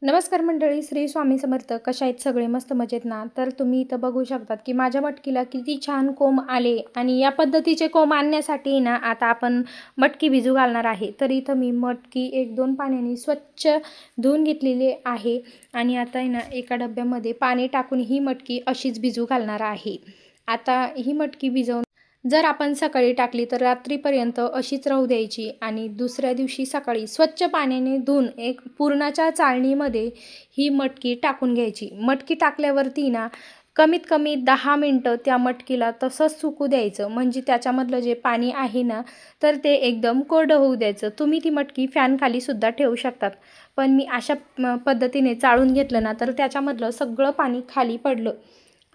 नमस्कार मंडळी, श्री स्वामी समर्थ. कशा आहेत सगळे? मस्त मजेत ना? तर तुम्ही इथं बघू शकतात की माझ्या मटकीला किती छान कोंब आले आणि या पद्धतीचे कोंब आणण्यासाठी ना आता आपण मटकी भिजू घालणार आहे. तर इथं मी मटकी 1-2 पाण्याने स्वच्छ धुवून घेतलेली आहे आणि आता आहे ना एका डब्यामध्ये पाणी टाकून ही मटकी अशीच भिजू घालणार आहे. आता ही मटकी भिजवून जर आपण सकाळी टाकली तर रात्रीपर्यंत अशीच राहू द्यायची आणि दुसऱ्या दिवशी सकाळी स्वच्छ पाण्याने धुवून एक पुरणाच्या चाळणीमध्ये ही मटकी टाकून घ्यायची. मटकी टाकल्यावरती ना कमीत कमी 10 मिनटं त्या मटकीला तसंच सुकू द्यायचं, म्हणजे त्याच्यामधलं जे पाणी आहे ना तर ते एकदम कोरडं होऊ द्यायचं. तुम्ही ती मटकी फॅनखालीसुद्धा ठेवू शकतात, पण मी अशा पद्धतीने चाळून घेतलं ना तर त्याच्यामधलं सगळं पाणी खाली पडलं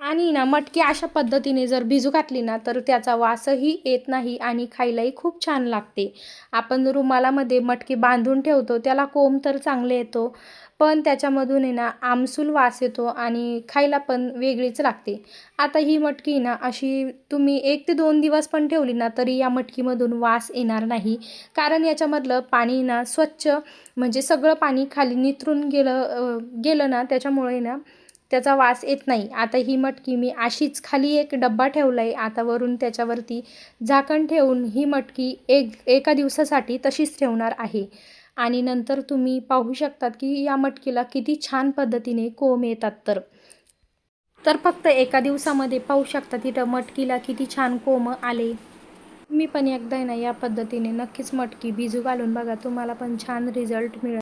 आणि ना मटकी अशा पद्धतीने जर भिजू घातली ना तर त्याचा वासही येत नाही आणि खायलाही खूप छान लागते. आपण रुमालामध्ये मटकी बांधून ठेवतो त्याला कोंब तर चांगले येतो, पण त्याच्यामधून आहे ना आमसूल वास येतो आणि खायला पण वेगळीच लागते. आता ही मटकी ना अशी तुम्ही 1 ते 2 दिवस पण ठेवली ना तरी या मटकीमधून वास येणार नाही, कारण याच्यामधलं पाणी ना स्वच्छ, म्हणजे सगळं पाणी खाली निथरून गेलं ना त्याच्यामुळे ना त्याचा वास येत नाही. आता ही मटकी मी अशीच खाली एक डब्बा ठेवला आहे. आता वरून त्याच्यावरती झाकण ठेवून ही मटकी एका दिवसासाठी तशीच ठेवणार आहे आणि नंतर तुम्ही पाहू शकतात की या मटकीला किती छान पद्धतीने कोंब येतात. तर फक्त एका दिवसामध्ये पाहू शकता तिथं मटकीला किती छान कोंब आले. मी पण एकदा ना या पद्धतीने नक्कीच मटकी भिजू घालून बघा, तुम्हाला पण छान रिझल्ट मिळेल.